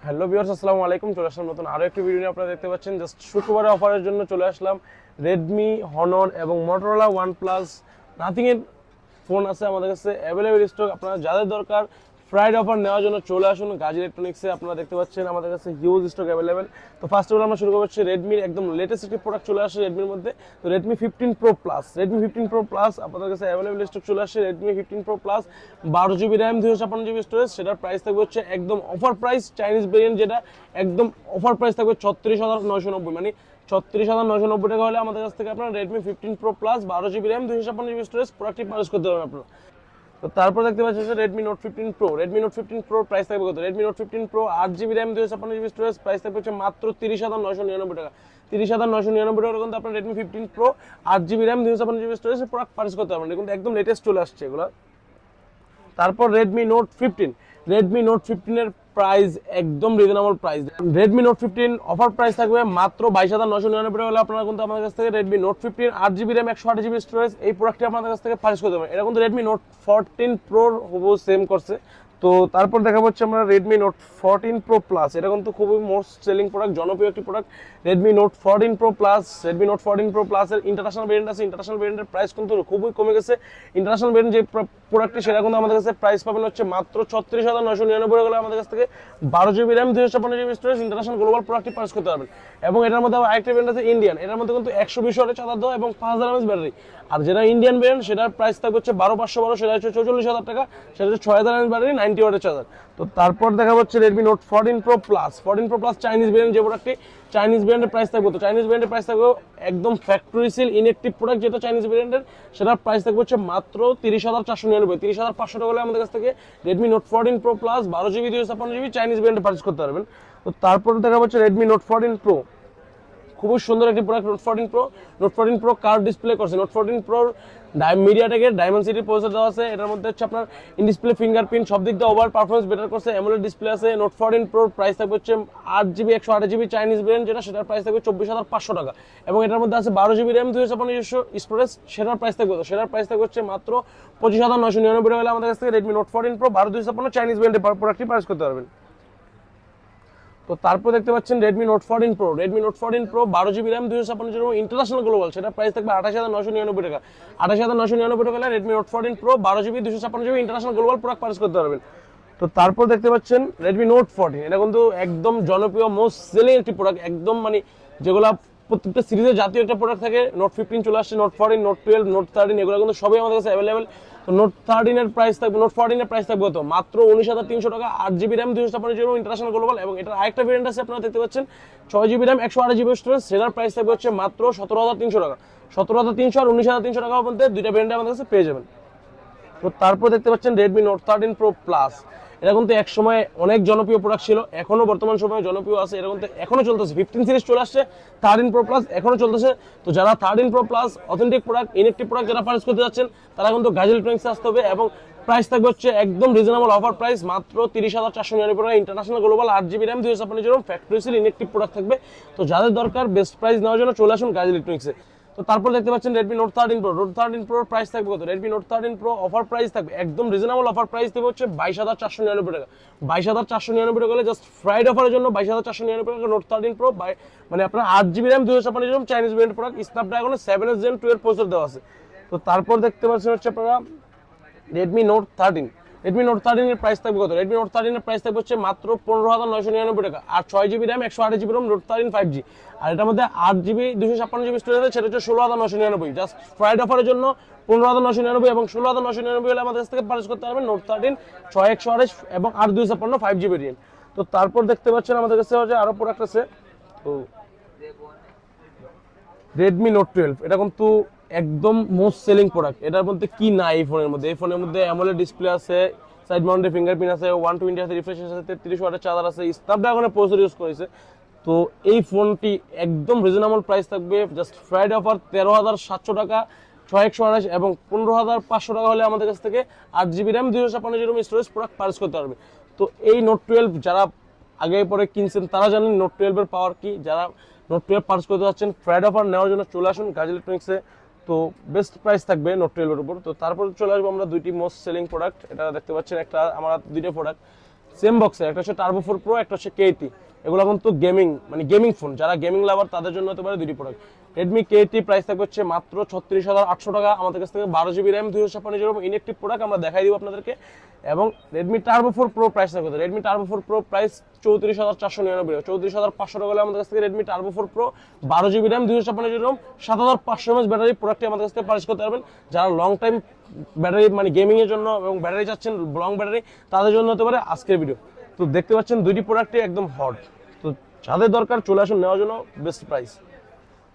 Hello viewers, আসসালামু আলাইকুম। চলে আসলাম নতুন আরো একটি ভিডিও নিয়ে। আপনারা দেখতে পাচ্ছেন জাস্ট শুক্রবারে অফারের জন্য চলে আসলাম। রেডমি, হনর এবং মোটরোলা, ওয়ানপ্লাস, নাথিং এর ফোন আছে আমাদের কাছে অ্যাভেলেবেল স্টক। আপনারা যাদের দরকার ফ্রাইডে অফার নেওয়ার জন্য চলে আসুন গাজী ইলেকট্রনিক্সে। আপনারা দেখতে পাচ্ছেন আমাদের কাছে হিউজ স্টক অ্যাভেলেবেল। তো ফার্স্ট অফ অল আমরা শুরু করছি রেডমির একদম লেটেস্ট একটি প্রোডাক্ট চলে আসে রেডমির মধ্যে। তো Redmi 15 pro plus, Redmi 15 pro plus আপনাদের কাছে অ্যাভেলেবেল স্টক চলে আসে। Redmi 15 pro Plus 12GB RAM, 256GB storage. সেটার প্রাইস থাকবে হচ্ছে একদম অফার প্রাইস, চাইনিজ ভেরিয়েন্ট যেটা একদম অফার প্রাইস থাকবে 36,990, মানে 36,990 টাকা হলে আমাদের কাছ থেকে আপনার Redmi 15 pro Plus 12GB RAM, 256GB storage প্রোডাক্টটি পারচেজ করতে পারবেন আপনারা। তো তারপর দেখতে পাচ্ছেন Redmi note 15 pro, Redmi note 15 pro price থাকবে কত? Redmi note 15 pro 8GB RAM, 256GB storage, price থাকবে হচ্ছে মাত্র 30,999 টাকা। 30,999 টাকা কিন্তু আপনার Redmi 15 pro 8GB RAM, 256GB storage product purchase করতে পারবেন। কিন্তু একদম লেটেস্ট চলে আসছে এগুলো। তারপর রেডমি নোট 15, রেডমি নোট 15 এর প্রাইস একদম reasonable price. Redmi note 15 offer price থাকবে মাত্র 22,999 টাকা হলে আপনারা কিন্তু আমাদের কাছ থেকে Redmi note 15 8GB RAM, 128GB storage এই প্রোডাক্টটি আপনাদের কাছ থেকে পারচেজ করতে পারবেন। এটা কিন্তু রেডমি নোট 14 প্রোর হুবহু সেম করছে। তো তারপর দেখা হচ্ছে আমরা রেডমি নোট 14 প্রো প্লাস, এটা কিন্তু খুবই মোস্ট সেলিং প্রোডাক্ট, জনপ্রিয় একটি product. Redmi Note 14 Pro plus, Redmi Note 14 pro প্লাসের ইন্টারন্যাশনাল ভেরিয়েন্ট আছে। ইন্টারন্যাশনাল ভেরিয়েন্টের প্রাইস কিন্তু খুবই কমে গেছে। ইন্টারন্যাশনাল ভেরিয়েন্ট যে প্রোডাক্টটি সেটা কিন্তু আমাদের কাছে প্রাইস পাবেন হচ্ছে মাত্র 36,999 টাকা। আমাদের কাছ থেকে 12GB RAM, 256GB storage international global প্রোডাক্টটি পারচেজ করতে পারবেন। এবং এটার মধ্যে আরেকটা ভেরিয়েন্ট আছে ইন্ডিয়ান, এটার মধ্যে কিন্তু 120 ওয়াটের চার্জার দেওয়া এবং 5000 mAh ব্যাটারি। আর যেটা ইন্ডিয়ান ভেরিয়েন্ট সেটার প্রাইস থাকবে হচ্ছে 12512, সেটা হচ্ছে 44,000 টাকা, সেটা হচ্ছে 6000 mAh ব্যাটারি, 90 ওয়াটের চার্জার। তো তারপর দেখা হচ্ছে Redmi Note 14 Pro plus, 14 Pro plus Chinese variant যে প্রোডাক্টটি, চাইনিজ ভেরিয়েন্টের প্রাইস থাকবে তো চাইনিজ ভেরিয়েন্টের প্রাইস থাকবে একদম ফ্যাক্টরি সিল ইনঅ্যাক্টিভ প্রোডাক্ট যেটা চাইনিজ ভেরিয়েন্টের, সেটার প্রাইস থাকবে হচ্ছে মাত্র 30,499, 30,500 টাকা হলে আমাদের কাছ থেকে Redmi Note 14 Pro Plus 12GB 256GB Chinese ভেরিয়েন্টে পারচেজ করতে পারবেন। তো তারপর দেখা হচ্ছে রেডমি নোট 14 প্রো, খুবই সুন্দর একটি product note 14 pro. Note 14 pro curve display করছে। নোট 14 প্রোর মিডিয়াটেকের ডায়মেনসিটি প্রসেসর দেওয়া আছে। এটার মধ্যে হচ্ছে আপনার ইন ডিসপ্লে ফিঙ্গারপ্রিন্ট সব দিক দিয়ে ওভার পারফরমেন্স বেটার করছে, অ্যামোলেড ডিসপ্লে আছে। নোট 14 প্রোর প্রাইস থাকবে হচ্ছে 8GB 128GB চাইনিজ ভেরিয়েন্ট যেটা, সেটার প্রাইস থাকবে 24,500 টাকা। এবং এটার মধ্যে আছে 12GB র্যাম, 256GB স্টোরেজ, সেটার প্রাইস থাকবে সেটার প্রাইস থাকবে হচ্ছে মাত্র 25,999 টাকা হলে আমাদের কাছ থেকে রেডমি নোট 14 প্রো 12/256 চাইনিজ ভেরিয়েন্টের প্রোডাক্টটি পারচেজ করতে পারবেন। তো তারপর দেখতে পাচ্ছেন Redmi Note 14 pro, Redmi Note 14 pro 12GB RAM, 256GB international global, সেটা প্রাইস থাকবে 28,999 টাকা। 28,999 টাকা হলে Redmi Note 14 pro 12GB 256GB international global product purchase করতে পারবেন। তো তারপর দেখতে পাচ্ছেন রেডমি নোট 14, এটা কিন্তু একদম জনপ্রিয় মোস্ট সেলিং একটি প্রোডাক্ট, একদম মানে যেগুলো প্রত্যেকটা সিরিজের জাতীয় একটা প্রোডাক্ট থাকে। নোট 15 চলে আসছে, নোট 14, নোট 12, নোট 13 এগুলো কিন্তু সবই আমাদের কাছে অ্যাভেলেবেল। তো নোট 13 এর প্রাইস থাকবে, নোট 14 এর প্রাইস থাকবে কত? মাত্র 19,300 টাকা, 8GB RAM, 256GB international global. এবং এটার আরেকটা ভেরিয়েন্ট আছে আপনারা দেখতে পাচ্ছেন 6GB র্যাম, 128GB স্টোরেজ, সেটার প্রাইস থাকবে হচ্ছে মাত্র 17,300 টাকা। 17,300 আর 19,300 টাকার মধ্যে দুইটা ভেরিয়েন্ট আমাদের কাছে পেয়ে যাবেন। তো তারপর দেখতে পাচ্ছেন রেডমি নোট 13 প্রো প্লাস, এটা কিন্তু এক সময় অনেক জনপ্রিয় প্রোডাক্ট ছিল, এখনো বর্তমান সময়ে জনপ্রিয় আছে। এটা কিন্তু এখনো চলতেছে, 15 সিরিজ চলে আসছে, 13 প্রো প্লাস এখনো চলতেছে। তো যারা 13 pro plus authentic product, inactive product যারা পারচেজ করতে যাচ্ছেন, তারা কিন্তু গাজী ইলেকট্রনিক্সে আসতে হবে। এবং প্রাইস থাকবে হচ্ছে একদম রিজনেবল অফার প্রাইস, মাত্র 30,499 টাকা। International global 8GB RAM, 256GB factory seal inactive product থাকবে। তো যাদের দরকার বেস্ট প্রাইস নেওয়ার জন্য চলে আসুন গাজী ইলেকট্রনিক্সে। তো তারপর দেখতে পাচ্ছেন রেডমি নোট 13 প্রো, নোট 13 প্রোর প্রাইস থাকবে কত? Redmi Note 13 Pro offer price থাকবে একদম রিজনেবল অফার প্রাইস দেবে হচ্ছে 22,499 টাকা। 22,499 টাকা হলে জাস্ট ফ্রাইডে অফারের জন্য 22,499 টাকা নোট 13 প্রো, মানে আপনার 8GB RAM, 256GB Chinese variant product, স্ন্যাপড্রাগনের 7S Gen 2 এর প্রসেসর দেওয়া আছে। তো তারপর দেখতে পাচ্ছেন হচ্ছে আপনারা রেডমি নোট 13, রেডমি নোট 13 এর প্রাইস থাকবে কত? রেডমি নোট 13 এর প্রাইস থাকবে হচ্ছে মাত্র 15,999 টাকা। আর 6GB RAM, 128GB ROM, Note 13 5G। আর এটার মধ্যে 8GB 256GB স্টোরেজ আছে, সেটা হচ্ছে 16,999। জাস্ট ফ্রাইডে অফারের জন্য 15,999 এবং 16,999 হলে আমাদের কাছ থেকে পারচেজ করতে পারবেন নোট 13 6/128 এবং 8/256 5GB ভেরিয়েন্ট। তো তারপর দেখতে পাচ্ছেন আমাদের কাছে হচ্ছে আরো প্রোডাক্ট আছে। তো রেডমি নোট 12, এটা কিন্তু একদম মোস্ট সেলিং প্রোডাক্ট। এটার মধ্যে কি নাই এই ফোনের মধ্যে? এই ফোনের মধ্যে অ্যামোলেড ডিসপ্লে আছে, সাইড মাউন্টেড ফিঙ্গারপ্রিন্ট আছে, 120 হার্জ রিফ্রেশ আছে, 33 ওয়াটের চার্জার আছে, স্ন্যাপড্রাগনের প্রসেসর ইউজ করেছে। তো এই ফোনটি একদম রিজনেবল প্রাইস থাকবে, জাস্ট ফ্রাইডে অফার 13,700 টাকা, 6/128 এবং 15,500 টাকা হলে আমাদের কাছ থেকে 8GB RAM, 256GB storage product purchase করতে পারবে। তো এই নোট 12 যারা আগে পরে কিনছেন তারা জানেন নোট 12 এর পাওয়ার কি। যারা নোট 12 পারচেজ করতে যাচ্ছেন ফ্রাইডে অফার নেওয়ার জন্য চলে আসুন গাজী ইলেকট্রনিক্সে। তো বেস্ট প্রাইস থাকবে নোট 12 এর উপর। তো তারপর চলে আসবো আমরা দুইটি মোস্ট সেলিং প্রোডাক্ট, এটা দেখতে পাচ্ছেন একটা, আমরা দুইটা প্রোডাক্ট সেম বক্সে, একটা হচ্ছে টার্বো 4 প্রো, একটা হচ্ছে KT। এগুলো কিন্তু গেমিং মানে গেমিং ফোন, যারা গেমিং লাভার তাদের জন্য হতে পারে দুটি প্রোডাক্ট। রেডমি KT প্রাইস থাকবে হচ্ছে মাত্র 36,800 টাকা আমাদের কাছ থেকে। 12GB RAM, 256GB inactive product আমরা দেখাই দিব আপনাদেরকে। এবং রেডমি টার্বো 4 প্রো প্রাইস থাকবে, রেডমি টার্বো 4 প্রো প্রাইস 34,499 টাকা, 34,500 টাকা হলে আমাদের কাছ থেকে Redmi turbo 4 pro 12GB RAM, 256GB, 7500 mAh battery প্রোডাক্টটি আমাদের কাছ থেকে পারচেজ করতে পারবেন। যারা লং টাইম ব্যাটারি মানে গেমিং এর জন্য এবং ব্যাটারি চাচ্ছেন লং ব্যাটারি, তাদের জন্য হতে পারে আজকের ভিডিও। তো দেখতে পাচ্ছেন দুইটি প্রোডাক্টই একদম হট, তো যাদের দরকার চলে আসুন নেওয়ার জন্য, বেস্ট প্রাইস।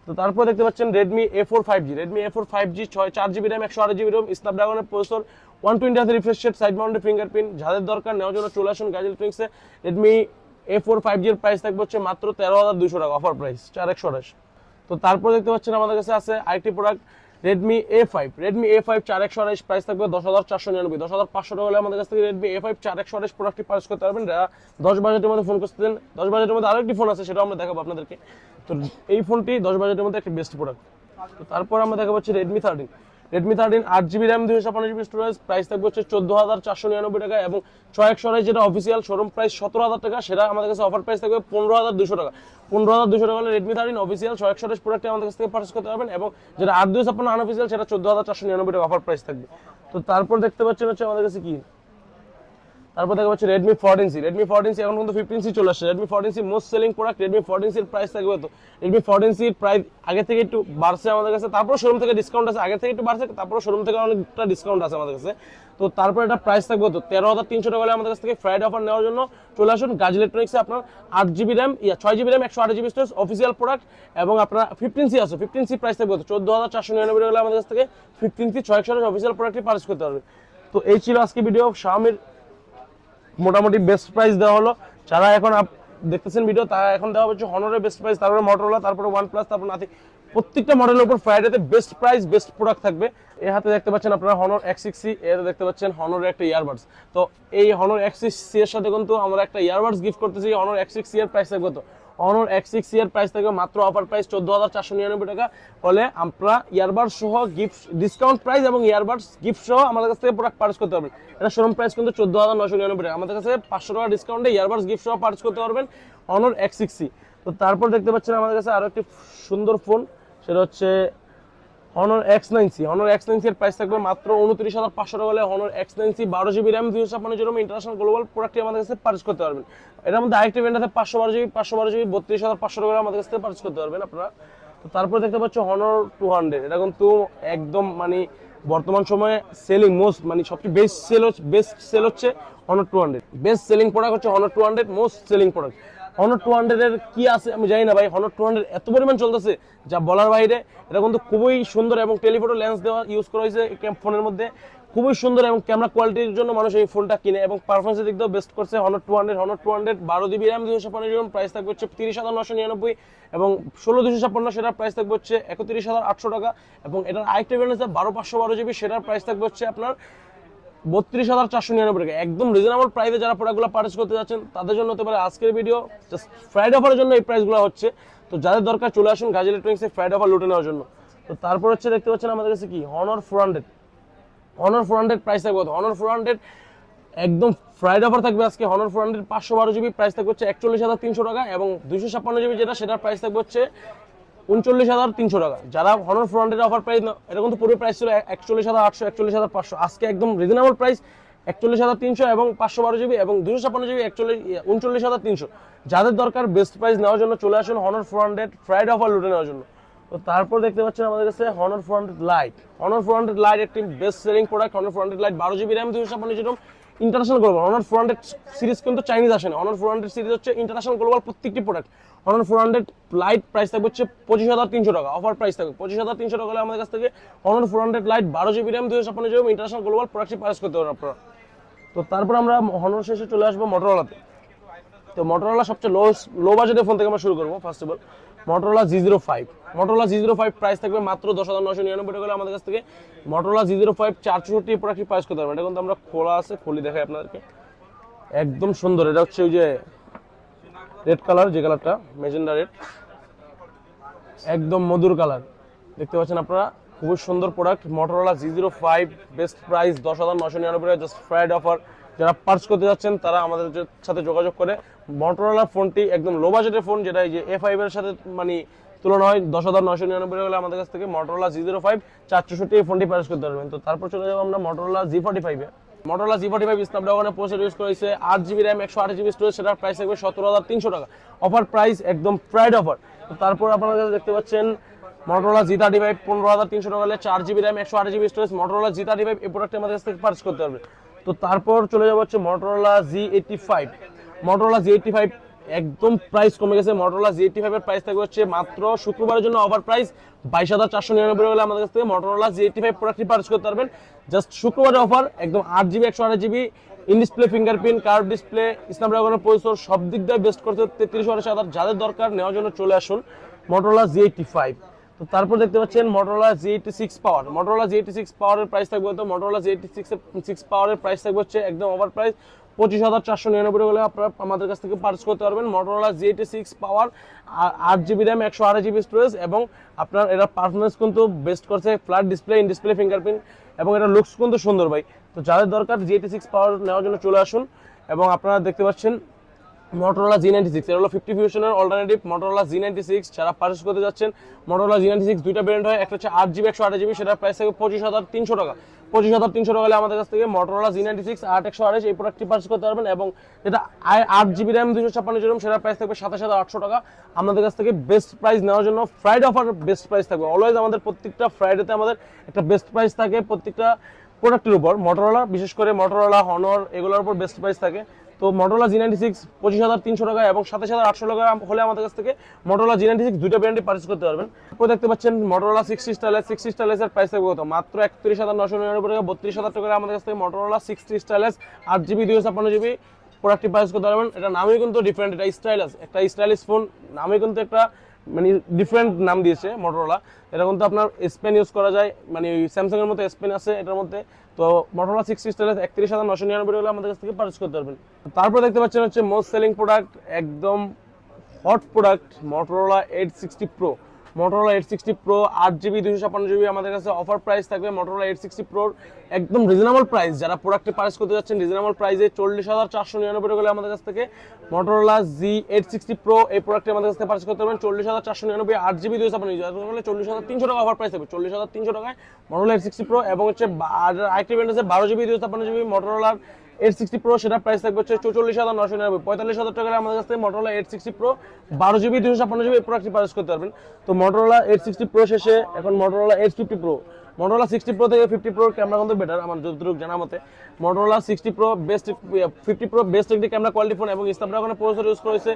তো তারপর দেখতে পাচ্ছেন Redmi A4 5G, Redmi A4 5G 4GB RAM, 128GB ROM, স্ন্যাপড্রাগনের processor, 120 Hz refresh rate, side mounted fingerprint. যাদের দরকার নেওয়ার জন্য চলে আসুন গাজী ইলেকট্রনিক্সে। রেডমি A4 5G এর প্রাইস থাকবে হচ্ছে মাত্র 13,200 টাকা, অফার প্রাইস 4128। তো তারপর দেখতে পাচ্ছেন আমাদের কাছে আছে আরেকটি product Redmi A5, Redmi A5 4128, price থাকবে 10,499, 10,500 টাকা হলে আমাদের কাছ থেকে রেডমি A5 4128 প্রোডাক্টটি পারচেজ করতে পারবেন। যারা 10 বাজেটের মধ্যে ফোন করতেছেন, 10 বাজেটের মধ্যে আরেকটি ফোন আছে, সেটাও আমরা দেখাবো আপনাদেরকে। তো এই ফোনটি 10 বাজেটের মধ্যে একটা বেস্ট প্রোডাক্ট। তো তারপর আমরা দেখাবো হচ্ছে Redmi 13, Redmi 13 8GB RAM, 256GB storage, price থাকবে হচ্ছে 14,499 টাকা। এবং 6128 যেটা অফিসিয়াল শোরুম প্রাইস 17,000 টাকা, সেটা আমাদের কাছে অফার প্রাইস থাকবে 15,200 টাকা। 15,200 টাকা হলে রেডমি 13 অফিসিয়াল 6128 প্রোডাক্টটি আমাদের কাছ থেকে পারচেজ করতে পারবেন। এবং যেটা 8256 আনঅফিসিয়াল, সেটা 14,499 টাকা অফার প্রাইস থাকবে। তো তারপর দেখতে পাচ্ছেন হচ্ছে আমাদের কাছে কি, তারপর দেখা যাচ্ছে রেডমি 14C, রেডমি 14C এখন কিন্তু 15C চলে আসছে। Redmi 14C most selling product. Redmi 14C এর প্রাইস থাকবে তো, রেডমি 14C এর প্রাইস আগে থেকে একটু বাড়ছে আমাদের কাছে, তারপর শোরুম থেকে ডিসকাউন্ট আছে, আগে থেকে একটু বাড়ছে, তারপর শোরুম থেকে অনেকটা ডিসকাউন্ট আছে আমাদের কাছে। তো তারপর এটা প্রাইস থাকবে তো 13,300 টাকা হলে আমাদের কাছ থেকে ফ্রাইডে অফার নেওয়ার জন্য চলে আসুন গাজী ইলেকট্রনিক্সে। আপনার 8GB RAM, 6GB RAM, 128GB storage, official product. এবং আপনার 15C আছে, 15C প্রাইস থাকবে তো 14,499 টাকা হলে আমাদের কাছ থেকে 15C 6128 অফিসিয়াল প্রোডাক্টটি পারচেজ করতে পারবে। তো এই ছিল আজকে ভিডিও। Xiaomi মোটামুটি বেস্ট প্রাইস দেওয়া হলো। যারা এখন দেখতেছেন ভিডিও, তারা এখন দেওয়া হচ্ছে হনরের বেস্ট প্রাইস, তারপরে মটোরোলা, তারপরে OnePlus, তারপর নাথিং। প্রত্যেকটা মডেলের উপর ফ্রাইডেতে বেস্ট প্রাইস, বেস্ট প্রোডাক্ট থাকবে। এই হাতে দেখতে পাচ্ছেন আপনারা Honor X6C, এর দেখতে পাচ্ছেন হনরের একটা ইয়ারবাডস। তো এই Honor X6C এর সাথে কিন্তু আমরা একটা ইয়ারবাডস গিফট করতেছি। Honor X6C এর প্রাইস থাকবে তো, Honor X6C এর প্রাইস থাকবে মাত্র অফার প্রাইস 14,499 টাকা হলে আমরা ইয়ারবাডস সহ গিফট ডিসকাউন্ট প্রাইস এবং ইয়ারবাডস গিফট সহ আমাদের কাছ থেকে প্রোডাক্ট পারচেজ করতে পারবেন। এটা শোরুম প্রাইস কিন্তু 14,999 টাকা, আমাদের কাছে 500 টাকা ডিসকাউন্টে ইয়ারবাডস গিফট সহ পারচেজ করতে পারবেন Honor X6C। তো তারপর দেখতে পাচ্ছেন আমাদের কাছে আরো একটি সুন্দর ফোন, সেটা হচ্ছে Honor X9C। Honor X9C এর প্রাইস থাকবে মাত্র 29,500 টাকা হলে Honor X9C 12GB RAM, 256GB international global প্রোডাক্টটি আমাদের কাছে পারচেজ করতে পারবেন। এটার মধ্যে আরেকটি ভেরিয়েন্ট আছে 512GB, 32,500 টাকা আমাদের কাছ থেকে পারচেজ করতে পারবেন আপনারা। তো তারপর দেখতে পাচ্ছ Honor 200, এটা কিন্তু একদম মানে বর্তমান সময়ে সেলিং মোস্ট মানে সবচেয়ে বেস্ট সেল হচ্ছে Honor 200। বেস্ট সেলিং প্রোডাক্ট হচ্ছে Honor 200, most selling product. Honor 200 এর কি আছে আমি জানি না ভাই, Honor 200 এত পরিমাণ চলতেছে যা বলার বাইরে। এটা কিন্তু খুবই সুন্দর এবং টেলিফোটো লেন্স দেওয়া ইউজ করা হয়েছে ফোনের মধ্যে, খুবই সুন্দর এবং ক্যামেরা কোয়ালিটির জন্য মানুষ এই ফোনটা কিনে এবং পারফরমেন্সের দিক দিয়েও বেস্ট করছে Honor 200। Honor 200 12GB RAM, 256GB, price থাকবে হচ্ছে 30,999 এবং 16,256 সেটার প্রাইস থাকবে হচ্ছে 31,800 টাকা। এবং এটার আরেকটা ভেরিয়েন্ট আছে 12/512GB, সেটার প্রাইস থাকবে হচ্ছে আপনার 32,499 টাকা। একদম রিজনেবল প্রাইসে যারা প্রোডাক্টগুলো পারচেজ করতে যাচ্ছেন তাদের জন্য হতে পারে আজকের ভিডিও। জাস্ট ফ্রাইডে অফারের জন্য এই প্রাইসগুলো হচ্ছে। তো যাদের দরকার চলে আসুন গাজী ইলেকট্রনিক্সে ফ্রাইডে অফার লুটে নেওয়ার জন্য। তো তারপর হচ্ছে দেখতে পাচ্ছেন আমাদের কাছে কি Honor 400। Honor 400 প্রাইস থাকবে Honor 400 একদম ফ্রাইডে অফার থাকবে আজকে। Honor 400 512GB প্রাইস থাকবে হচ্ছে 41,300 টাকা এবং 256GB যেটা, সেটার প্রাইস থাকবে হচ্ছে 39,300 টাকা। যারা Honor 400 এর অফার প্রাইস, এটা কিন্তু পুরো প্রাইস ছিল 41,800, 41,500, আজকে একদম রিজনেবল প্রাইস 41,300 এবং 512GB এবং 256GB 39,300। যাদের দরকার বেস্ট প্রাইস নেওয়ার জন্য চলে আসুন Honor 400 ফ্রাইডে অফার লুটে নেওয়ার জন্য। তো তারপর দেখতে পাচ্ছেন আমাদের কাছে Honor 400 Lite। Honor 400 Lite একটি best selling product. Honor 400 Lite 12GB RAM, 256GB international global. Honor 400 series কিন্তু চাইনিজ আসে না, Honor 400 সিরিজ হচ্ছে ইন্টারন্যাশনাল গ্লোবাল প্রত্যেকটি প্রোডাক্ট। Honor 400 Lite প্রাইস থাকবে হচ্ছে 25,300 টাকা, অফার প্রাইস থাকবে 25,300 টাকা হলে আমাদের কাছ থেকে Honor 400 Lite 12GB RAM, 256GB international global প্রোডাক্টটি পারচেজ করতে পারবেন আপনারা। তো তারপর আমরা Honor শেষে চলে আসবো Motorola-তে। তো Motorola সবচেয়ে লো বাজেটের ফোন থেকে আমরা শুরু করবো। First of all Motorola G05। Motorola G05 price থাকবে মাত্র 10,999 টাকা হলে আমাদের কাছ থেকে Motorola G05 464 প্রোডাক্টটি পারচেজ করতে পারবেন। এটা কিন্তু আমরা খোলা আছে, খুলি দেখাই আপনাদেরকে, একদম সুন্দর। এটা হচ্ছে ওই যে রেড কালার, যে কালারটা ম্যাজেন্ডা রেড, একদম মধুর কালার দেখতে পাচ্ছেন আপনারা, খুবই সুন্দর product Motorola G05 best price 10,999 টাকা, জাস্ট ফ্রাইডে অফার যারা পার্চ করতে যাচ্ছেন তারা আমাদের সাথে যোগাযোগ করে মটোরোলা ফোনটি একদম লো বাজেটের ফোন, যেটা এই যে A5 এর সাথে মানে তুলনা হয় 10,999 হলে আমাদের কাছ থেকে মটোরোলা G05 464 এই ফোনটি পারচেজ করতে পারবেন। তো তারপর চলে যাবো আমরা মটোরোলা G45 এ। মটোরোলা G45 স্ন্যাপড্রাগনের প্রসেসর ইউজ করেছে, 8GB র্যাম 128GB স্টোরেজ, সেটার প্রাইস থাকবে 17,300 টাকা। অফার প্রাইস, একদম প্রাইড অফার। তো তারপর আপনারা দেখতে পাচ্ছেন মটোরোলা G35 15,300 টাকা হলে 4GB RAM 128GB storage, Motorola G35 এই প্রোডাক্টটি আমাদের কাছ থেকে পারচেজ করতে পারবে। তো তারপর চলে যাবো হচ্ছে মটোরোলা G85। মটোরোলা G85 একদম প্রাইস কমে গেছে। মটোরোলা G85 এর প্রাইস থাকবে হচ্ছে মাত্র শুক্রবারের জন্য অফার প্রাইস 22,499 হলে আমাদের কাছ থেকে মটোরোলা G85 প্রোডাক্টটি পারচেজ করতে পারবেন। জাস্ট শুক্রবারের অফার, একদম 8GB 128GB in display fingerprint, curve display, স্ন্যাপড্রাগনের প্রসেসর, সব দিক দিয়ে বেস্ট করতে 33 ওয়াটের চার্জার। যাদের দরকার নেওয়ার জন্য চলে আসুন মটোরোলা G85। তো তারপর দেখতে পাচ্ছেন মটোরোলা G86 পাওয়ার। মটোরোলা G86 পাওয়ারের প্রাইস থাকবে তো মটোরোলা G86 পাওয়ারের প্রাইস থাকবে হচ্ছে একদম অফার প্রাইস 25,499 হলে আপনারা আমাদের কাছ থেকে পারচেজ করতে পারবেন। মটোরোলা G86 পাওয়ার 8GB র্যাম 128GB স্টোরেজ, এবং আপনার এটা পারফরমেন্স কিন্তু বেস্ট করছে, flat display, in display fingerprint, এবং এটা লুকস কিন্তু সুন্দর ভাই। তো যাদের দরকার G86 পাওয়ার নেওয়ার জন্য চলে আসুন। এবং আপনারা দেখতে পাচ্ছেন মটোরোলা G96, এটা হলো 50 ফিউশনের অল্টারনেটিভ। মটোরোলা G96 যারা পারচেজ করতে যাচ্ছেন, মটোরোলা G96 দুইটা ভেরিয়েন্ট হয়, একটা হচ্ছে 8GB 128GB, সেটার প্রাইস থাকবে 25,300 টাকা। 25,300 টাকা হলে আমাদের কাছ থেকে মটোরোলা G96 8/128 এই প্রোডাক্টটি পারচেজ করতে পারবেন। এবং যেটা 8GB র্যাম 256GB সেটার প্রাইস থাকবে 27,800 টাকা। আমাদের কাছ থেকে বেস্ট প্রাইস নেওয়ার জন্য ফ্রাইডে অফার বেস্ট প্রাইস থাকবে। অলওয়েজ আমাদের প্রত্যেকটা ফ্রাইডেতে আমাদের একটা বেস্ট প্রাইস থাকে প্রত্যেকটা প্রোডাক্টের উপর। মটোরোলা, বিশেষ করে মটোরোলা, হনর, এগুলোর উপর বেস্ট প্রাইস থাকে। তো মটোরোলা G96 25,300 টাকা এবং 27,800 টাকা হলে আমাদের কাছ থেকে মটোরোলা G96 দুইটা ব্র্যান্ডে পারচেজ করতে পারবেন। তো দেখতে পাচ্ছেন মটোরোলা 60 স্টাইলাস এর প্রাইস থাকবে কত? মাত্র 31,999 টাকা। 32,000 টাকা আমাদের কাছ থেকে মটোরোলা 60 স্টাইলাস 8GB 256GB প্রোডাক্টটি পারচেজ করতে পারবেন। এটা নামই কিন্তু ডিফারেন্ট, এটা স্টাইলাস, একটা স্টাইলিশ ফোন নামই কিন্তু একটা মানে ডিফারেন্ট নাম দিয়েছে মটোরোলা। এটা কিন্তু আপনার S Pen ইউজ করা যায়, মানে স্যামসাং এর মতো S Pen আছে এটার মধ্যে। তো মটোরোলা 60 স্টাইলাস 31,999 হলে আমাদের কাছ থেকে পারচেজ করতে পারবেন। তারপর দেখতে পাচ্ছেন হচ্ছে মোস্ট সেলিং প্রোডাক্ট, একদম hot product, Motorola 860 pro. Motorola 860 pro 8GB 256GB আমাদের কাছে অফার প্রাইস থাকবে। মটোরোলা 860 প্রোর একদম রিজনেবল প্রাইস, যারা প্রোডাক্টে পারচেজ করতে যাচ্ছেন রিজনেবল প্রাইসে 40,499 টাকা হলে আমাদের কাছ থেকে মটোরোলা Z860 প্রো এই প্রোডাক্টটি আমাদের কাছ থেকে পারচেজ করতে পারবেন। 40,499 8GB 256GB হলে 40,300 টাকা অফার প্রাইস থাকবে। 40,300 টাকায় মটোরোলা 860 প্রো, এবং হচ্ছে আরেকটি ব্র্যান্ড আছে 12GB 256GB মটোরোলা 860 প্রো, সেটা প্রাইস থাকবে হচ্ছে 44,999। 45,000 টাকা আমাদের কাছ থেকে মটোরোলা 860 প্রো 12GB 256GB এই প্রোডাক্টটি পারচেজ করতে পারবেন। তো মটোরোলা 860 প্রো শেষে এখন মটোরোলা 850 প্রো। মটোরোলা 60 প্রো থেকে 50 প্রো ক্যামেরা কিন্তু বেটার আমার যতটুকু জানা মতে। Motorola 60 pro best, 50 pro best একটি ক্যামেরা কোয়ালিটি ফোন, এবং স্ন্যাপড্রাগনের প্রসেসর ইউজ করেছে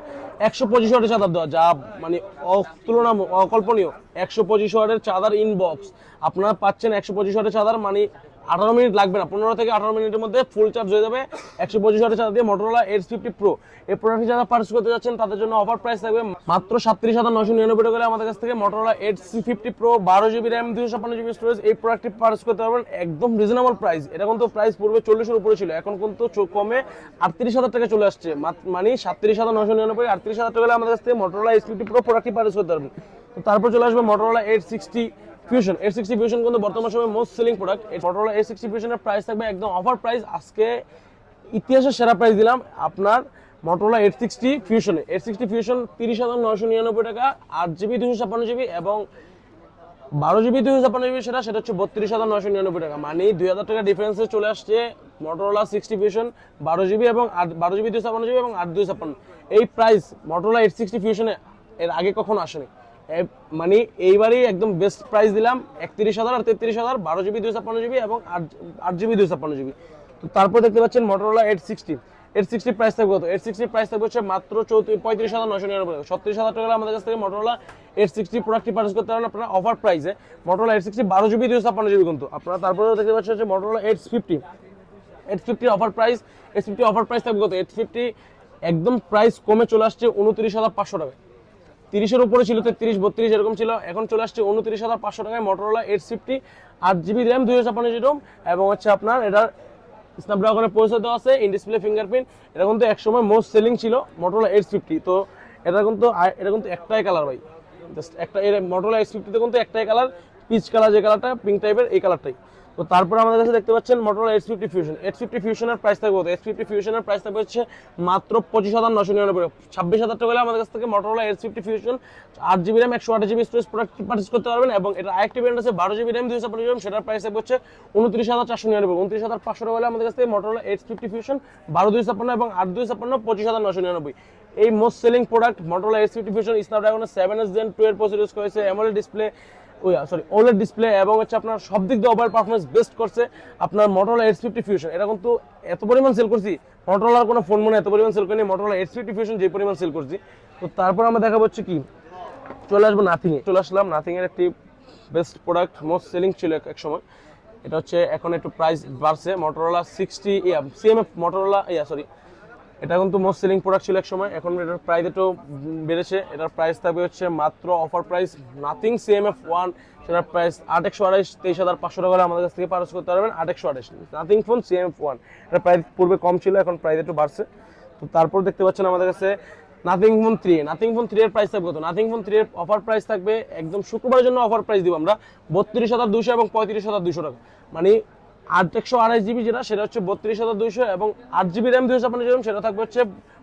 125 ওয়াটের চার্জার দেওয়া, যা মানে তুলনামূলক অকল্পনীয়। 125 ওয়াটের চার্জার ইনবক্স আপনারা পাচ্ছেন। 125 ওয়াটের চার্জার মানে 18 মিনিট লাগবে না, 15 থেকে 18 মিনিটের মধ্যে ফুল চার্জ হয়ে যাবে 125 ওয়াটের চার্জার দিয়ে মটোরোলা 850 প্রো। এই প্রোডাক্টটি যারা পারচেজ করতে যাচ্ছেন তাদের জন্য অফার প্রাইস থাকবে মাত্র 37,999 টাকা হলে আমাদের কাছ থেকে Motorola 850 pro 12GB RAM 256GB storage এই প্রোডাক্টটি পারচেজ করতে পারবেন একদম রিজনেবল প্রাইস। এটা কিন্তু প্রাইস পূর্বে 40 এর উপরে ছিল, এখন কিন্তু কমে 38,000 টাকা চলে আসছে, মানে 37,999 38,000 টাকা হলে আমাদের কাছ থেকে মটোরোলা 850 প্রো প্রোডাক্টটি পারচেজ করতে পারবেন। তো তারপর চলে আসবে মটোরোলা 860 ফিউশন। 860 ফিউশন কিন্তু বর্তমান সময়ে মোস্ট সেলিং প্রোডাক্ট। এই মটোরোলা 860 ফিউশনের প্রাইস থাকবে একদম অফার প্রাইস, আজকে ইতিহাসের সেরা প্রাইস দিলাম আপনার মটোরোলা 860 ফিউশনে। 860 ফিউশন 30,999 টাকা, 8GB 256GB এবং 12GB 256GB সেটা হচ্ছে 32,999 টাকা, মানে 2,000 টাকা ডিফারেন্সে চলে আসছে মটোরোলা 60 ফিউশন 12GB এবং 12GB 256GB এবং 8/256। এই প্রাইস মটোরোলা 860 ফিউশনে এর আগে কখনো আসেনি, মানে এইবারই একদম বেস্ট প্রাইস দিলাম 31,000 আর 33,000 12GB 256GB এবং 8GB 256GB। তো তারপর দেখতে পাচ্ছেন মটোরোলা 860 প্রাইস থাকবে কত? 860 প্রাইস থাকবে হচ্ছে মাত্র 35,999 টাকা। 37,000 টাকা আমাদের কাছ থেকে মটোরোলা 860 প্রোডাক্টটি পারচেজ করতে পারেন আপনারা অফার প্রাইসে। মটোরোলা 860 12GB 256GB কিন্তু আপনারা। তারপরে দেখতে পাচ্ছেন হচ্ছে Motorola 850 offer price. 850 offer price থাকবে কত? 850 একদম প্রাইস কমে চলে আসছে 29,500 টাকা। 30-এর উপরে ছিল, 33 32 এরকম ছিল, এখন চলে আসছে 29,500 টাকায় Motorola 850 8GB RAM 256GB Rome, এবং হচ্ছে আপনার এটার স্ন্যাপড্রাগনের প্রসেসর দেওয়া আছে, ইন ডিসপ্লে ফিঙ্গারপ্রিন্ট। এটা কিন্তু একসময় মোস্ট সেলিং ছিল মটোরোলা 850। তো এটা কিন্তু একটাই কালার ভাই, জাস্ট একটা। এর মটোরোলা 850 তে কিন্তু একটাই কালার, পিচ কালার, যে কালারটা পিঙ্ক টাইপের এই কালারটাই। তো তারপর আমাদের কাছে দেখতে পাচ্ছেন Motorola H50 Fusion। H50 Fusion এর প্রাইস থাকবে H50 Fusion এর প্রাইস থাকবে হচ্ছে মাত্র 25,999, 26,000 টাকা হলে আমাদের কাছ থেকে Motorola H50 Fusion 8GB RAM 128GB storage product purchase করতে পারবেন। এবং এটা আরেকটি ভেরিয়েন্ট আছে 12GB RAM 256GB, সেটার প্রাইস থাকবে হচ্ছে 29,499, 29,500 টাকা হলে আমাদের কাছ থেকে Motorola H50 Fusion 12/256 এবং 8/256 25,999। এই most selling product Motorola H50 Fusion স্ন্যাপড্রাগনের 7S Gen 2 এর প্রসেসর ইউজ করেছে, AMOLED ডিসপ্লে OLED ডিসপ্লে এবং হচ্ছে আপনার সব দিক দিয়ে ওভার পারফরম্যান্স বেস্ট করছে আপনার Motorola H50 Fusion। এটা কিন্তু এত পরিমাণ সেল করছি Motorola কোনো ফোন মনে এত পরিমাণ সেল করিনি, Motorola H50 Fusion যে পরিমাণ সেল করছি। তো তারপর আমরা দেখাবো হচ্ছে কি, চলে আসবো নাথিং এ। চলে আসলাম নাথিং এর একটি বেস্ট প্রোডাক্ট, মোস্ট সেলিং ছিল এক সময়, এটা হচ্ছে এখন একটু প্রাইস বাড়ছে। Motorola 60 CMF Motorola এটা কিন্তু মোস্ট সেলিং প্রোডাক্ট ছিল এক সময়, এখন এটার প্রাইস একটু বেড়েছে। এটার প্রাইস থাকবে হচ্ছে মাত্র অফার প্রাইস নাথিং CMF 1, সেটার প্রাইস 8/128, 23,500 টাকা আমাদের কাছ থেকে পারচেজ করতে পারবেন। 8/128 নাথিং ফোন CMF 1, এটার প্রাইস পূর্বে কম ছিল, এখন প্রাইস একটু বাড়ছে। তো তারপর দেখতে পাচ্ছেন আমাদের কাছে নাথিং ফোন 3। নাথিং ফোন 3 এর প্রাইস থাকবে কত? নাথিং ফোন 3 এর অফার প্রাইস থাকবে একদম শুক্রবারের জন্য অফার প্রাইস দিব আমরা 32,200 এবং 35,200 টাকা। মানে 8/128GB যেটা সেটা হচ্ছে 32,200 এবং 8GB RAM 256GB সেটা থাকবে হচ্ছে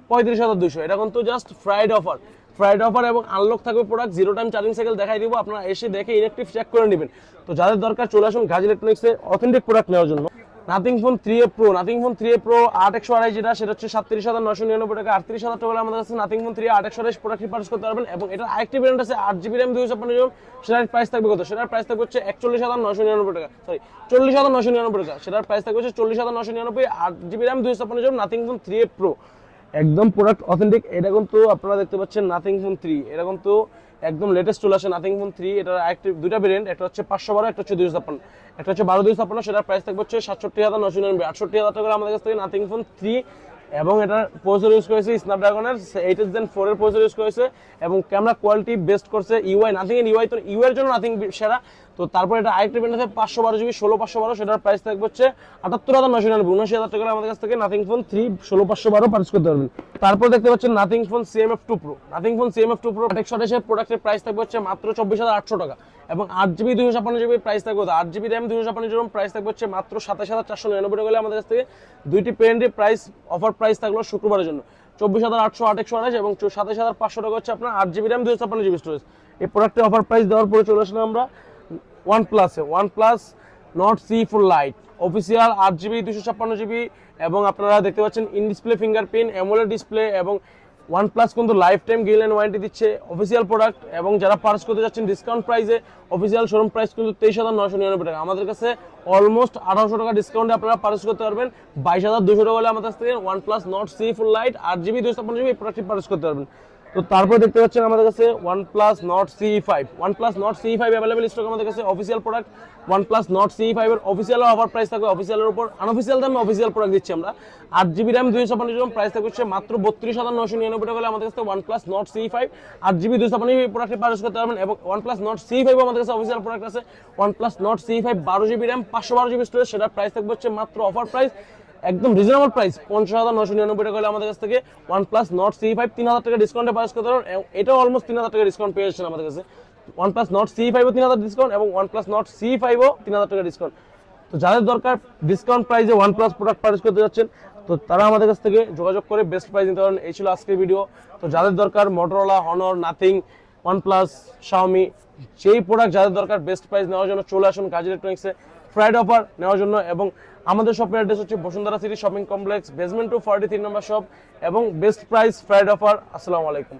35,200। এটা কিন্তু জাস্ট ফ্রাইডে অফার এবং আনলক থাকবে প্রোডাক্ট, 0 টাইম চার্জিং সাইকেল দেখাই দিব, আপনারা এসে দেখে ইলেকট্রিক চেক করে নেবেন। তো যাদের দরকার চলে আসুন গাজী ইলেকট্রনিক্সে অথেন্টিক প্রোডাক্ট নেওয়ার জন্য। নাথিং ফোন 3A Pro 8/128 যেটা সেটা হচ্ছে 37,999 টাকা। 38,000 টাকা আমাদের কাছে nothing phone 3A 8/128 product purchase করতে পারবেন। এবং এটা আরেকটি ভেরিয়েন্ট আছে 8GB RAM 256GB, সেটার প্রাইস থাকবে কত? সেটার প্রাইস থাকবে হচ্ছে 41,999 টাকা, 40,999 টাকা। সেটার প্রাইস থাকবে হচ্ছে 40,999, 8GB RAM 256GB nothing phone 3A Pro, একদম প্রোডাক্ট অথেন্টিক। এটা কিন্তু আপনারা দেখতে পাচ্ছেন নাথিং ফোন 3, এটা কিন্তু একদম লেটেস্ট চলে আসে নাথিং ফোন 3। এটার আরেকটি দুইটা ভেরিয়েন্ট, একটা হচ্ছে 512, একটা হচ্ছে 256, একটা হচ্ছে 12/256, সেটার প্রাইস থাকবে হচ্ছে 67,999, 68,000 টাকা আমাদের কাছ থেকে নাথিং ফোন 3। এবং এটার প্রসেসর ইউজ করেছে স্ন্যাপড্রাগনের 8S Gen 4 এর প্রসেসর ইউজ করেছে এবং ক্যামেরা কোয়ালিটি বেস্ট করছে। ইউআই নাথিং এর ইউআই, তো ইউআই এর জন্য নাথিং সেরা। তো তারপর এটা আরেকটা ভেরিয়েন্ট আছে 512GB 16/512, সেটার প্রাইস থাকবে হচ্ছে 78,999, 79,000 টাকা আমাদের কাছ থেকে নাথিং ফোন 3 16/512 পারচেজ করতে পারবেন। তারপর দেখতে পাচ্ছেন nothing phone CMF 2 Pro। Nothing phone CMF 2 Pro 8/128 এর প্রোডাক্টের প্রাইস থাকবে হচ্ছে মাত্র 24,800 টাকা এবং 8GB 256GB প্রাইস থাকবে, 8GB RAM 256GB প্রাইস থাকবে হচ্ছে মাত্র 27,499 টাকা আমাদের কাছ থেকে। দুইটি পেন্ডের প্রাইস অফার প্রাইস থাকলো শুক্রবারের জন্য 24,800 8/128 এবং 27,500 টাকা হচ্ছে আপনার 8GB RAM 256GB স্টোরেজ। এই প্রোডাক্টের অফার প্রাইস দেওয়ার পরে চলে আসলাম আমরা OnePlus Nord C4 Lite official 8GB 256GB এবং আপনারা দেখতে পাচ্ছেন in display fingerprint, AMOLED display এবং OnePlus কিন্তু লাইফ টাইম গ্যারান্টি ওয়ারেন্টি দিচ্ছে। অফিসিয়াল প্রোডাক্ট এবং যারা পারচেজ করতে যাচ্ছেন ডিসকাউন্ট প্রাইসে, অফিসিয়াল শোরুম প্রাইস কিন্তু 23,999 টাকা। আমাদের কাছে অলমোস্ট 1,800 টাকা ডিসকাউন্টে আপনারা পারচেজ করতে পারবেন। 22,200 টাকা হলে আমাদের কাছ থেকে OnePlus Nord C4 Lite 8GB 256GB এই প্রোডাক্টটি পারচেজ করতে পারবেন। তো তারপর দেখতে পাচ্ছেন আমাদের কাছে OnePlus Nord CE5 available stock আমাদের কাছে। Official product OnePlus Nord CE5 এর অফিসিয়াল অফার প্রাইস থাকবে অফিসিয়ালের উপর, আনঅফিসিয়াল দামে অফিসিয়াল প্রোডাক্ট দিচ্ছি আমরা। 8GB RAM 256GB প্রাইস থাকবে হচ্ছে মাত্র 32,999 টাকা হলে আমাদের কাছে OnePlus Nord CE5 8GB 256GB প্রোডাক্টটি পারচেজ করতে পারবেন। এবং OnePlus Nord CE5 আমাদের কাছে অফিসিয়াল প্রোডাক্ট আছে। OnePlus Nord CE5 12GB RAM 512GB storage, সেটার প্রাইস থাকবে হচ্ছে মাত্র অফার প্রাইস একদম রিজনেবল প্রাইস 50,999 টাকা হলে আমাদের কাছ থেকে OnePlus Nord CE5 3,000 টাকা ডিসকাউন্টে পারচেজ করতে পারবেন। এটাও অলমোস্ট 3,000 টাকা ডিসকাউন্ট পেয়ে যাচ্ছেন আমাদের কাছে। OnePlus Nord CE5 ও 3,000 ডিসকাউন্ট এবং OnePlus Nord CE5 ও 3,000 টাকা ডিসকাউন্ট। তো যাদের দরকার ডিসকাউন্ট প্রাইসে OnePlus প্রোডাক্ট পারচেজ করতে যাচ্ছেন, তো তারা আমাদের কাছ থেকে যোগাযোগ করে বেস্ট প্রাইস নিতে পারেন। এই ছিল আজকের ভিডিও। তো যাদের দরকার Motorola, Honor, Nothing, OnePlus, Xiaomi, যেই প্রোডাক্ট যাদের দরকার বেস্ট প্রাইস নেওয়ার জন্য চলে আসুন গাজী ইলেকট্রনিক্সে ফ্রাইডে অফার নেওয়ার জন্য। এবং আমাদের শপের অ্যাড্রেস হচ্ছে Bashundhara city shopping complex, basement 2 43 নম্বর শপ এবং বেস্ট প্রাইস ফ্রাইডে অফার। আসসালামু আলাইকুম।